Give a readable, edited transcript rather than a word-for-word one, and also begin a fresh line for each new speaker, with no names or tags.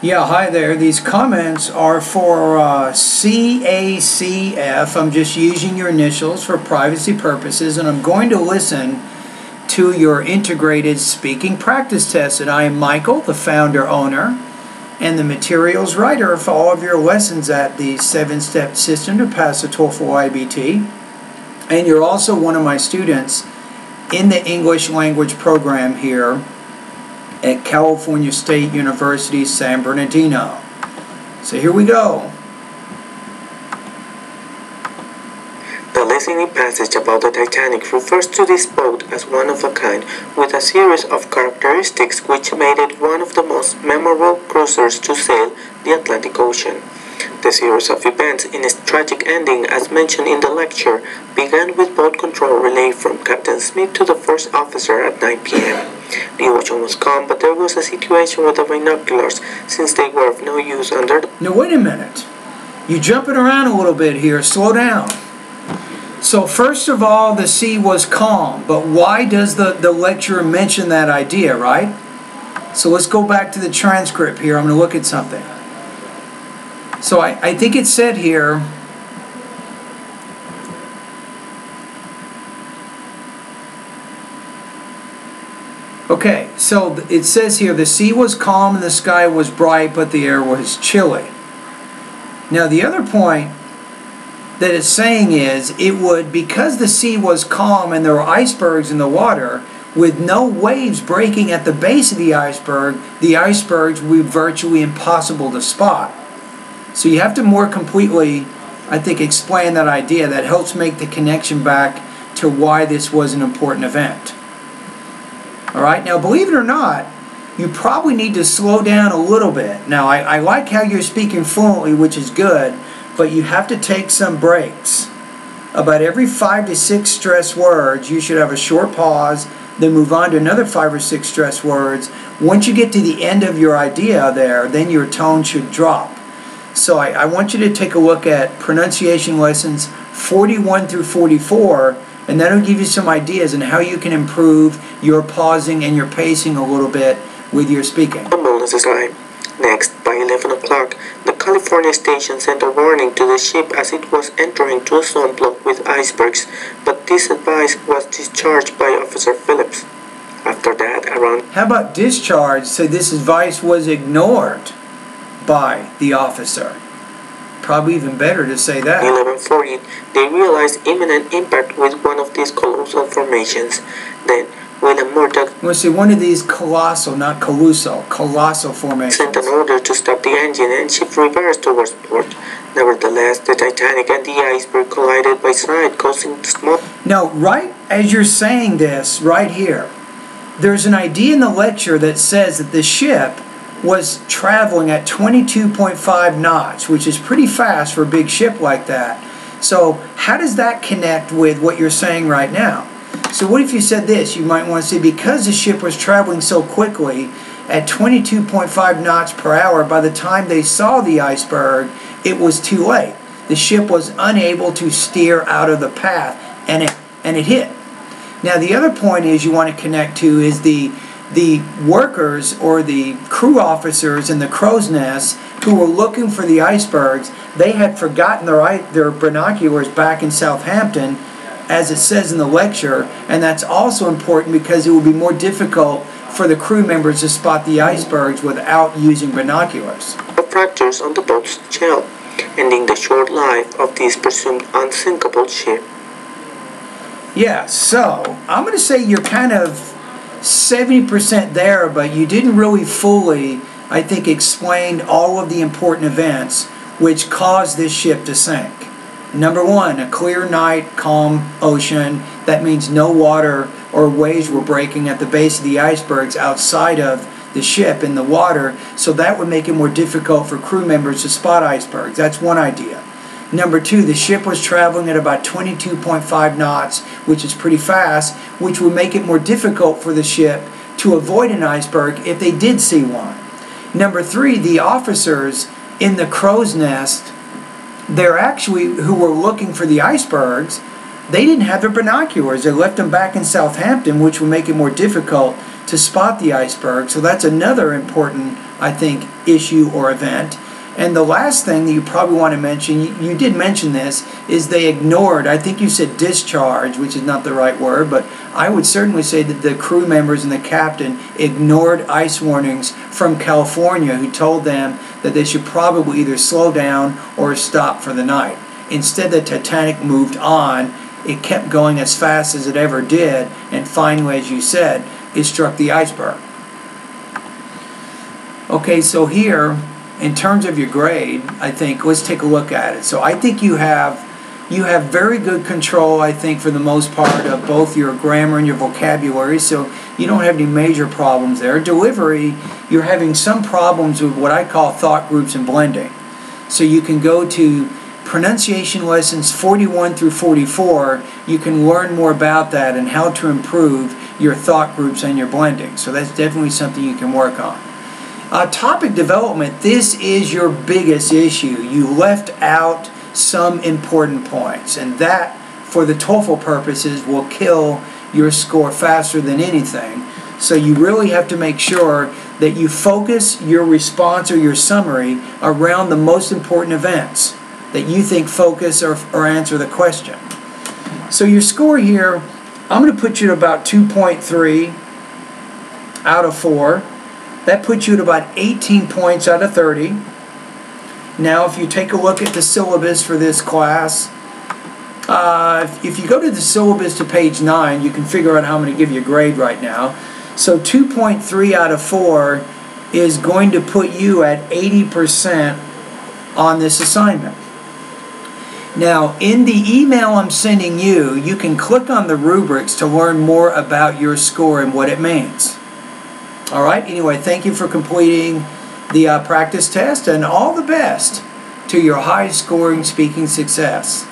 Yeah, hi there. These comments are for CACF. I'm just using your initials for privacy purposes, and I'm going to listen to your integrated speaking practice test. And I am Michael, the founder, owner, and the materials writer for all of your lessons at the 7-step system to pass the TOEFL IBT. And you're also one of my students in the English language program here at California State University, San Bernardino. So here we go.
The listening passage about the Titanic refers to this boat as one of a kind, with a series of characteristics which made it one of the most memorable cruisers to sail the Atlantic Ocean. The series of events in its tragic ending, as mentioned in the lecture, began with boat control relayed from Captain Smith to the first officer at 9 p.m. The ocean was calm, but there was a situation with the binoculars, since they were of no use under the...
Now wait a minute. You're jumping around a little bit here. Slow down. So first of all, the sea was calm, but why does the lecturer mention that idea, right? So let's go back to the transcript here. I'm going to look at something. So I think it said here, okay, so it says here, the sea was calm and the sky was bright, but the air was chilly. Now the other point that it's saying is, it would, because the sea was calm and there were icebergs in the water, with no waves breaking at the base of the icebergs would be virtually impossible to spot. So you have to more completely, I think, explain that idea. That helps make the connection back to why this was an important event. Alright, now believe it or not, you probably need to slow down a little bit. Now I like how you're speaking fluently, which is good, but you have to take some breaks. About every 5 to 6 stress words, you should have a short pause, then move on to another 5 or 6 stress words. Once you get to the end of your idea there, then your tone should drop. So I want you to take a look at pronunciation lessons 41 through 44, and that'll give you some ideas on how you can improve your pausing and your pacing a little bit with your speaking.
Bonus slide. Next, by 11 o'clock, the California station sent a warning to the ship as it was entering to a zone blocked with icebergs, but this advice was discharged by Officer Phillips. After that, around...
How about discharged? So this advice was ignored by the officer. Probably even better to say that.
11:40, they realized imminent impact with one of these colossal formations. Then, William Murdoch
one of these colossal, not colossal, colossal formations,
sent an order to stop the engine and shift reverse towards port. Nevertheless, the Titanic and the iceberg collided by side, causing small...
Now, right as you're saying this, right here, there's an idea in the lecture that says that the ship was traveling at 22.5 knots, which is pretty fast for a big ship like that. So how does that connect with what you're saying right now? So what if you said this? You might want to say, because the ship was traveling so quickly at 22.5 knots per hour, by the time they saw the iceberg, it was too late. The ship was unable to steer out of the path, and it hit. Now the other point is you want to connect to is the workers or the crew officers in the crow's nest who were looking for the icebergs. They had forgotten their binoculars back in Southampton, as it says in the lecture, and that's also important because it would be more difficult for the crew members to spot the icebergs without using binoculars.
Fractures on the boat's shell, ending the short life of this presumed unsinkable ship.
Yeah, so I'm going to say you're kind of 70% there, but you didn't really fully, I think, explain all of the important events which caused this ship to sink. Number one, a clear night, calm ocean. That means no water or waves were breaking at the base of the icebergs outside of the ship in the water, so that would make it more difficult for crew members to spot icebergs. That's one idea. Number two, the ship was traveling at about 22.5 knots, which is pretty fast, which would make it more difficult for the ship to avoid an iceberg if they did see one. Number three, the officers in the crow's nest, who were looking for the icebergs, they didn't have their binoculars. They left them back in Southampton, which would make it more difficult to spot the iceberg. So that's another important, I think, issue or event. And the last thing that you probably want to mention, you did mention this, is they ignored, I think you said discharge, which is not the right word, but I would certainly say that the crew members and the captain ignored ice warnings from California, who told them that they should probably either slow down or stop for the night. Instead, the Titanic moved on. It kept going as fast as it ever did, and finally, as you said, it struck the iceberg. Okay, so here, in terms of your grade, I think, let's take a look at it. So I think you have very good control, I think, for the most part, of both your grammar and your vocabulary, so you don't have any major problems there. Delivery, you're having some problems with what I call thought groups and blending. So you can go to pronunciation lessons 41 through 44. You can learn more about that and how to improve your thought groups and your blending. So that's definitely something you can work on. Topic development, this is your biggest issue. You left out some important points, and that, for the TOEFL purposes, will kill your score faster than anything. So you really have to make sure that you focus your response or your summary around the most important events that you think focus or answer the question. So your score here, I'm going to put you at about 2.3 out of 4. That puts you at about 18 points out of 30. Now, if you take a look at the syllabus for this class, if you go to the syllabus to page 9, you can figure out how I'm going to give you a grade right now. So 2.3 out of 4 is going to put you at 80% on this assignment. Now, in the email I'm sending you, you can click on the rubrics to learn more about your score and what it means. All right, anyway, thank you for completing the practice test, and all the best to your high-scoring speaking success.